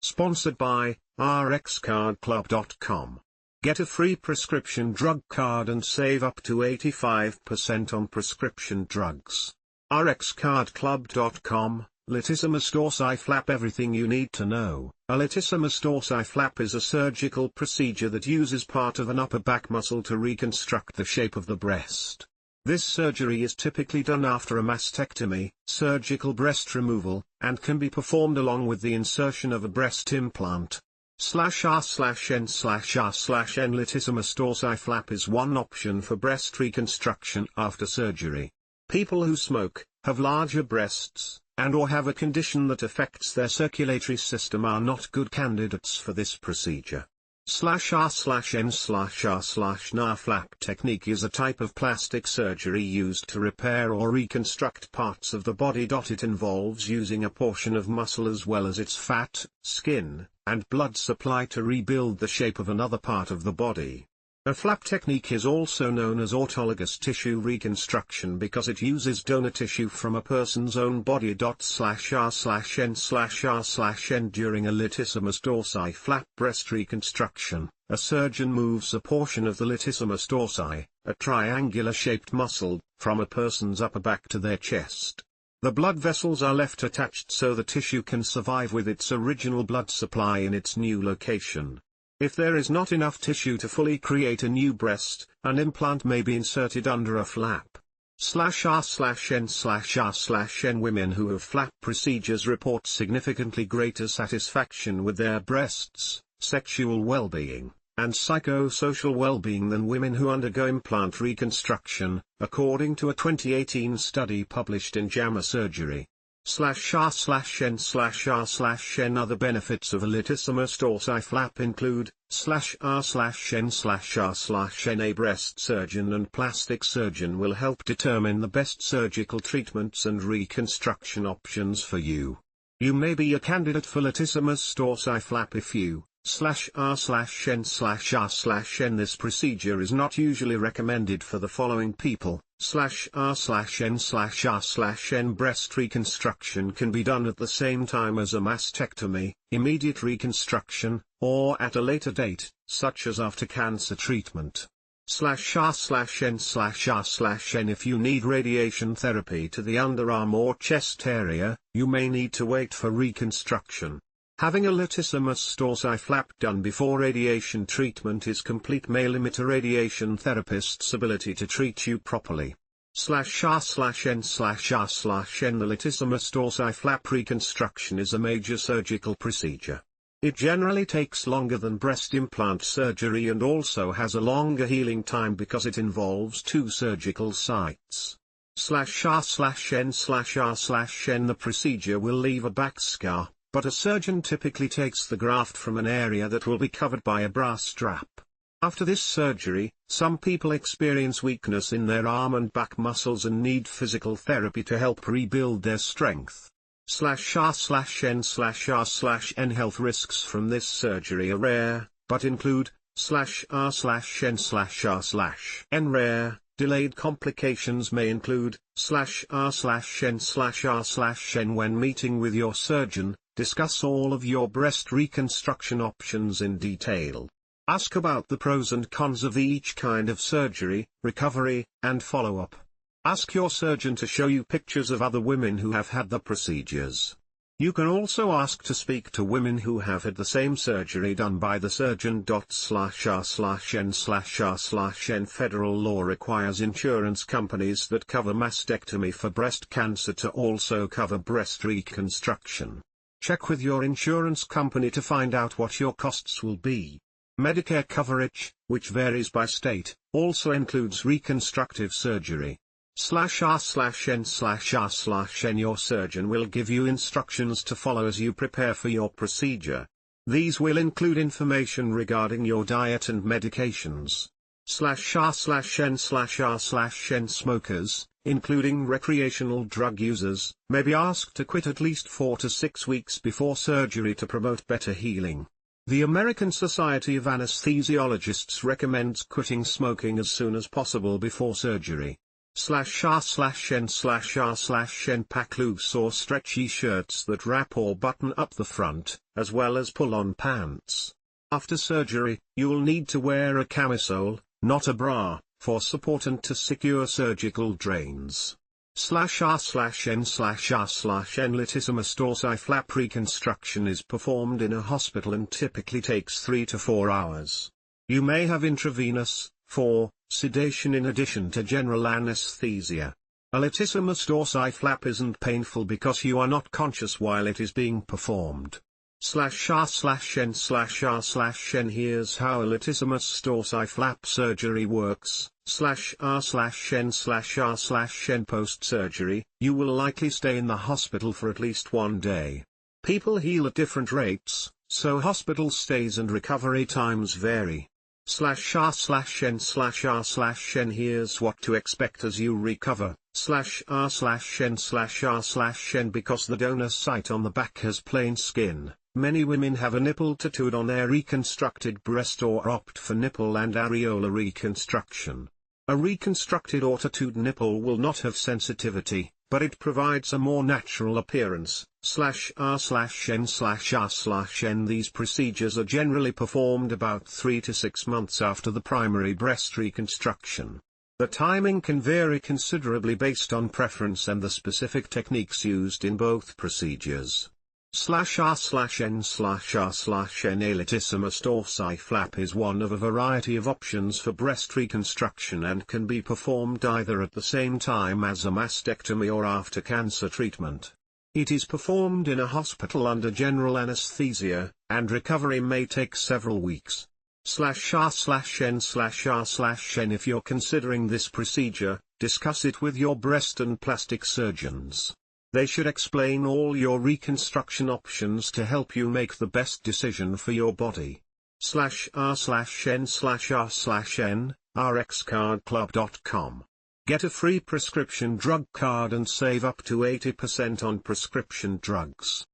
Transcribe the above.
Sponsored by rxcardclub.com. Get a free prescription drug card and save up to 85% on prescription drugs. rxcardclub.com. Latissimus dorsi flap. Everything you need to know. A latissimus dorsi flap is a surgical procedure that uses part of an upper back muscle to reconstruct the shape of the breast. This surgery is typically done after a mastectomy, surgical breast removal, and can be performed along with the insertion of a breast implant. /r/n/r/n Latissimus dorsi flap is one option for breast reconstruction after surgery. People who smoke, have larger breasts, and/or have a condition that affects their circulatory system are not good candidates for this procedure. /r/n/r/n flap technique is a type of plastic surgery used to repair or reconstruct parts of the body. It involves using a portion of muscle as well as its fat, skin, and blood supply to rebuild the shape of another part of the body. A flap technique is also known as autologous tissue reconstruction because it uses donor tissue from a person's own body. /r/n/r/n During a latissimus dorsi flap breast reconstruction, a surgeon moves a portion of the latissimus dorsi, a triangular-shaped muscle, from a person's upper back to their chest. The blood vessels are left attached so the tissue can survive with its original blood supply in its new location. If there is not enough tissue to fully create a new breast, an implant may be inserted under a flap. /r/n/r/n Women who have flap procedures report significantly greater satisfaction with their breasts, sexual well-being, and psychosocial well-being than women who undergo implant reconstruction, according to a 2018 study published in JAMA Surgery. /r/n/r/n Other benefits of a latissimus dorsi flap include, /r/n/r/n A breast surgeon and plastic surgeon will help determine the best surgical treatments and reconstruction options for you. You may be a candidate for latissimus dorsi flap if you, /r/n/r/n This procedure is not usually recommended for the following people. /r/n/r/n Breast reconstruction can be done at the same time as a mastectomy, immediate reconstruction, or at a later date, such as after cancer treatment. /r/n/r/n If you need radiation therapy to the underarm or chest area, you may need to wait for reconstruction. Having a latissimus dorsi flap done before radiation treatment is complete may limit a radiation therapist's ability to treat you properly. /r/n/r/n The latissimus dorsi flap reconstruction is a major surgical procedure. It generally takes longer than breast implant surgery and also has a longer healing time because it involves two surgical sites. /r/n/r/n The procedure will leave a back scar, but a surgeon typically takes the graft from an area that will be covered by a brass strap. After this surgery, some people experience weakness in their arm and back muscles and need physical therapy to help rebuild their strength. /r/n/r/n Health risks from this surgery are rare, but include, /r/n/r/n Rare, delayed complications may include, /r/n/r/n When meeting with your surgeon, discuss all of your breast reconstruction options in detail. Ask about the pros and cons of each kind of surgery, recovery, and follow-up. Ask your surgeon to show you pictures of other women who have had the procedures. You can also ask to speak to women who have had the same surgery done by the surgeon.rnrnN/r/n Federal law requires insurance companies that cover mastectomy for breast cancer to also cover breast reconstruction. Check with your insurance company to find out what your costs will be. Medicare coverage, which varies by state, also includes reconstructive surgery. /r/n/r/n Your surgeon will give you instructions to follow as you prepare for your procedure. These will include information regarding your diet and medications. /r/n/r/n Smokers, including recreational drug users, may be asked to quit at least 4 to 6 weeks before surgery to promote better healing. The American Society of Anesthesiologists recommends quitting smoking as soon as possible before surgery. /r/n/r/n pack loose or stretchy shirts that wrap or button up the front, as well as pull-on pants. After surgery, you'll need to wear a camisole, not a bra, for support and to secure surgical drains. /r/n/r/n Latissimus dorsi flap reconstruction is performed in a hospital and typically takes 3 to 4 hours. You may have intravenous, sedation in addition to general anesthesia. A Latissimus dorsi flap isn't painful because you are not conscious while it is being performed. /r/n/r/n Here's how a Latissimus dorsi flap surgery works. /r/n/r/n Post-surgery, you will likely stay in the hospital for at least 1 day. People heal at different rates, so hospital stays and recovery times vary. /r/n/r/n Here's what to expect as you recover. /r/n/r/n Because the donor site on the back has plain skin, many women have a nipple tattooed on their reconstructed breast or opt for nipple and areola reconstruction. A reconstructed or tattooed nipple will not have sensitivity, but it provides a more natural appearance. /r/n/r/n These procedures are generally performed about 3 to 6 months after the primary breast reconstruction. The timing can vary considerably based on preference and the specific techniques used in both procedures. /r/n/r/n A Latissimus dorsi flap is one of a variety of options for breast reconstruction and can be performed either at the same time as a mastectomy or after cancer treatment. It is performed in a hospital under general anesthesia, and recovery may take several weeks. /r/n/r/n If you're considering this procedure, discuss it with your breast and plastic surgeons. They should explain all your reconstruction options to help you make the best decision for your body. /r/n/r/n rxcardclub.com. Get a free prescription drug card and save up to 80% on prescription drugs.